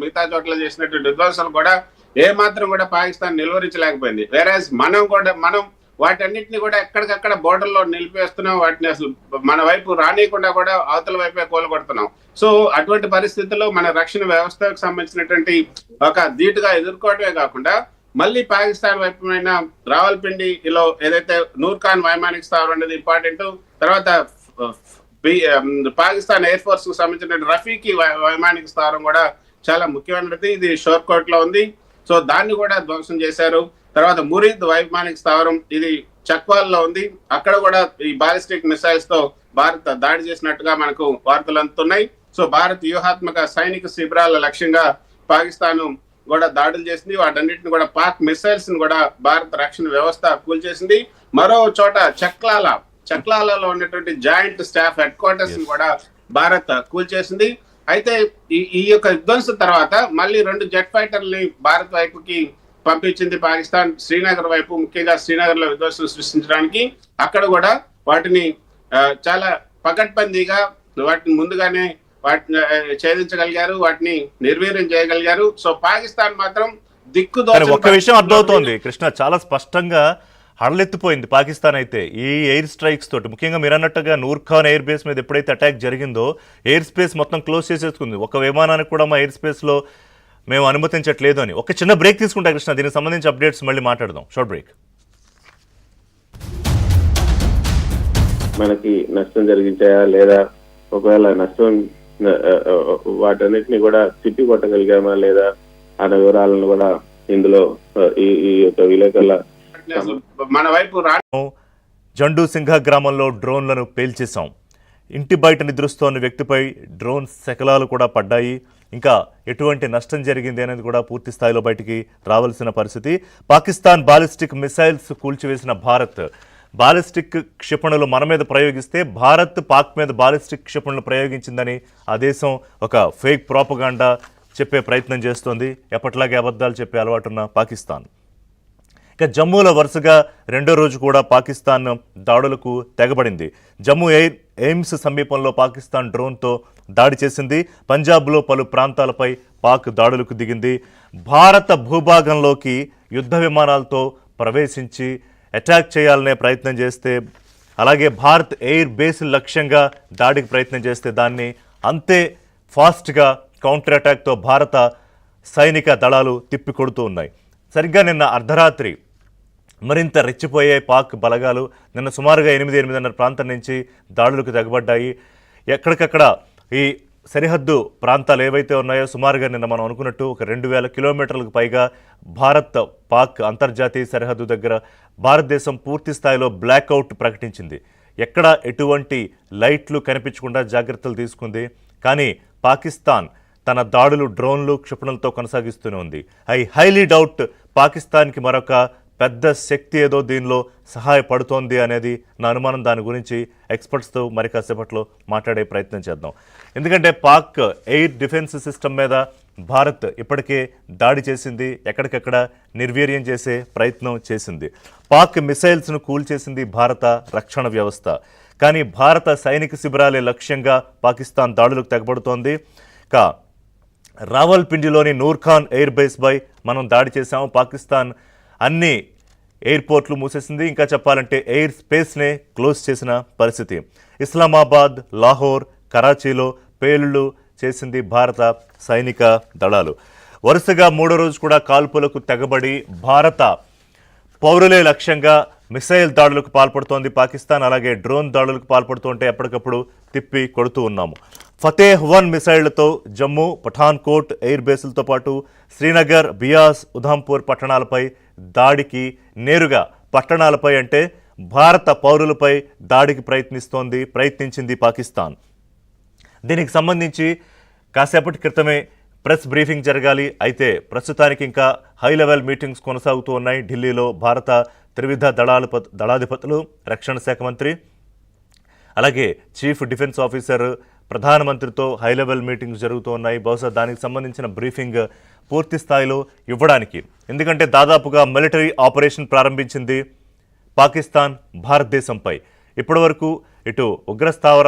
మిగతా చోట్ల చేసినటువంటి విధ్వంసాలు కూడా ఏ మాత్రం కూడా పాకిస్తాన్ నిలువరించలేకపోయింది. వేరేస్ మనం వాటన్నిటిని కూడా ఎక్కడికక్కడ బోర్డర్ లో నిలిపేస్తున్నాం, వాటిని అసలు మన వైపు రానియకుండా కూడా అవతల వైపే కూలగొడుతున్నాం. సో అటువంటి పరిస్థితుల్లో మన రక్షణ వ్యవస్థకు సంబంధించినటువంటి ఒక ధీటుగా ఎదుర్కోవడమే కాకుండా మళ్ళీ పాకిస్తాన్ వైపుమైన రావల్పిండిలో ఏదైతే నూర్ఖాన్ వైమానిక స్థావరం అనేది ఇంపార్టెంట్, తర్వాత పాకిస్తాన్ ఎయిర్ ఫోర్స్ కు సంబంధించిన రఫీకి వైమానిక స్థావరం కూడా చాలా ముఖ్యమైనది. ఇది షోర్కోట్ లో ఉంది. సో దాన్ని కూడా ధ్వంసం చేశారు. తర్వాత మురీద్ వైమానిక స్థావరం ఇది చక్వాల్ లో ఉంది. అక్కడ కూడా ఈ బాలిస్టిక్ మిసైల్స్ తో భారత్ దాడి చేసినట్టుగా మనకు వార్తలు అందుతున్నాయి. సో భారత్ వ్యూహాత్మక సైనిక శిబిరాల లక్ష్యంగా పాకిస్తాన్ కూడా దాడులు చేసింది. వాటన్నిటిని కూడా పాక్ మిసైల్స్ ని కూడా భారత రక్షణ వ్యవస్థ కూల్చేసింది. మరో చోట చక్లాలలో ఉన్నటువంటి జాయింట్ స్టాఫ్ హెడ్ క్వార్టర్స్ ని కూడా భారత్ కూల్చేసింది. అయితే ఈ యొక్క విధ్వంసం తర్వాత మళ్ళీ 2 జెట్ ఫైటర్లని భారత్ వైపుకి పంపించింది పాకిస్తాన్, శ్రీనగర్ వైపు, ముఖ్యంగా శ్రీనగర్ లో విధ్వంసం సృష్టించడానికి. అక్కడ కూడా వాటిని చాలా పకడ్బందీగా వాటిని ముందుగానే వాటిని ఛేదించగలిగారు, వాటిని నిర్వీర్యం చేయగలిగారు. సో పాకిస్తాన్ మాత్రం ఒక్క విషయం అర్థమవుతోంది కృష్ణ, చాలా స్పష్టంగా హడలెత్తిపోయింది పాకిస్తాన్. అయితే ఈ ఎయిర్ స్ట్రైక్స్ తోటి, ముఖ్యంగా మీరు అన్నట్టుగా నూర్ఖాన్ ఎయిర్ బేస్ మీద ఎప్పుడైతే అటాక్ జరిగిందో ఎయిర్ స్పేస్ మొత్తం క్లోజ్ చేసేసుకుంది. ఒక విమానానికి కూడా మా ఎయిర్ స్పేస్ లో మేము అనుమతించట్లేదు అని. ఒక చిన్న బ్రేక్ తీసుకుంటా కృష్ణ, దీనికి సంబంధించి అప్డేట్స్ మళ్ళీ మాట్లాడదాం. Short break. మనకి నష్టం జరిగించాయా లేదా, ఒకవేళ నష్టం వాటన్నిటిని కూడా తిప్పి కొట్టగలిగామా లేదా అనే వివరాలను కూడా ఇందులో ఈ యొక్క విలేకరుల మన వైపు జండు సింఘ గ్రామంలో డ్రోన్లను పేల్చేశాం. ఇంటి బయట నిద్రిస్తోన్న వ్యక్తిపై డ్రోన్ శకలాలు కూడా పడ్డాయి. ఇంకా ఎటువంటి నష్టం జరిగింది అనేది కూడా పూర్తి స్థాయిలో బయటికి రావాల్సిన పరిస్థితి. పాకిస్తాన్ బాలిస్టిక్ మిసైల్స్ కూల్చివేసిన భారత్, బాలిస్టిక్ క్షిపణులు మన మీద ప్రయోగిస్తే భారత్ పాక్ మీద బాలిస్టిక్ క్షిపణులు ప్రయోగించిందని ఆ దేశం ఒక ఫేక్ ప్రోపగాండా చెప్పే ప్రయత్నం చేస్తోంది. ఎప్పట్లాగే అబద్ధాలు చెప్పే అలవాటున్న పాకిస్తాన్. ఇక జమ్మూలో వరుసగా 2వ రోజు కూడా పాకిస్తాన్ దాడులకు తెగబడింది. జమ్మూ ఎయిమ్స్ సమీపంలో పాకిస్తాన్ డ్రోన్తో దాడి చేసింది. పంజాబ్లో పలు ప్రాంతాలపై పాక్ దాడులకు దిగింది. భారత భూభాగంలోకి యుద్ధ విమానాలతో ప్రవేశించి అటాక్ చేయాలనే ప్రయత్నం చేస్తే, అలాగే భారత్ ఎయిర్ బేస్ లక్ష్యంగా దాడికి ప్రయత్నం చేస్తే దాన్ని అంతే ఫాస్ట్గా కౌంటర్ అటాక్తో భారత సైనిక దళాలు తిప్పికొడుతూ ఉన్నాయి. సరిగ్గా నిన్న అర్ధరాత్రి మరింత రెచ్చిపోయాయి పాక్ బలగాలు. నిన్న సుమారుగా 8-8:30 ప్రాంతం నుంచి దాడులకు తెగబడ్డాయి. ఎక్కడికక్కడ ఈ సరిహద్దు ప్రాంతాలు ఏవైతే ఉన్నాయో సుమారుగా నిన్న మనం అనుకున్నట్టు ఒక 2000 కిలోమీటర్లకు పైగా భారత్ పాక్ అంతర్జాతీయ సరిహద్దు దగ్గర భారతదేశం పూర్తి స్థాయిలో బ్లాక్అవుట్ ప్రకటించింది. ఎక్కడ ఎటువంటి లైట్లు కనిపించకుండా జాగ్రత్తలు తీసుకుంది. కానీ పాకిస్తాన్ తన దాడులు డ్రోన్లు క్షిపణులతో కొనసాగిస్తూనే ఉంది. ఐ హైలీ డౌట్ పాకిస్తాన్కి మరొక పెద్ద శక్తి ఏదో దీనిలో సహాయపడుతోంది అనేది నా అనుమానం. దాని గురించి ఎక్స్పర్ట్స్తో మరి కాసేపట్లో మాట్లాడే ప్రయత్నం చేద్దాం. ఎందుకంటే పాక్ ఎయిర్ డిఫెన్స్ సిస్టమ్ మీద భారత్ ఇప్పటికే దాడి చేసింది, ఎక్కడికక్కడ నిర్వీర్యం చేసే ప్రయత్నం చేసింది. పాక్ మిసైల్స్ను కూల్చేసింది భారత రక్షణ వ్యవస్థ. కానీ భారత సైనిక శిబిరాలే లక్ష్యంగా పాకిస్తాన్ దాడులకు తెగబడుతోంది. రావల్పిండిలోని నూర్ఖాన్ ఎయిర్ బేస్ పై మనం దాడి చేశాము. పాకిస్తాన్ అన్ని ఎయిర్పోర్ట్లు మూసేసింది. ఇంకా చెప్పాలంటే ఎయిర్ స్పేస్నే క్లోజ్ చేసిన పరిస్థితి. ఇస్లామాబాద్, లాహోర్, కరాచీలో పేలుళ్లు చేసింది భారత సైనిక దళాలు. వరుసగా 3వ రోజు కూడా కాల్పులకు తెగబడి భారత పౌరులే లక్ష్యంగా మిసైల్ దాడులకు పాల్పడుతోంది పాకిస్తాన్. అలాగే డ్రోన్ దాడులకు పాల్పడుతుంటే ఎప్పటికప్పుడు తిప్పి కొడుతూ ఉన్నాము. ఫతేహ్-1 మిసైళ్లతో జమ్మూ, పఠాన్కోట్ ఎయిర్ బేసులతో పాటు శ్రీనగర్, బియాస్, ఉధంపూర్ పట్టణాలపై దాడికి, నేరుగా పట్టణాలపై అంటే భారత పౌరులపై దాడికి ప్రయత్నించింది పాకిస్తాన్. దీనికి సంబంధించి కాసేపటి క్రితమే ప్రెస్ బ్రీఫింగ్ జరగాలి. అయితే ప్రస్తుతానికి ఇంకా హై లెవెల్ మీటింగ్స్ కొనసాగుతూ ఉన్నాయి ఢిల్లీలో. భారత త్రివిధ దళాధిపతులు, రక్షణ శాఖ మంత్రి, అలాగే చీఫ్ డిఫెన్స్ ఆఫీసర్, ప్రధానమంత్రితో హై లెవెల్ మీటింగ్స్ జరుగుతూ ఉన్నాయి. బహుశా దానికి సంబంధించిన బ్రీఫింగ్ పూర్తి స్థాయిలో ఇవ్వడానికి, ఎందుకంటే దాదాపుగా మిలిటరీ ఆపరేషన్ ప్రారంభించింది పాకిస్తాన్ భారతదేశంపై. ఇప్పటివరకు ఇటు ఉగ్రస్థావర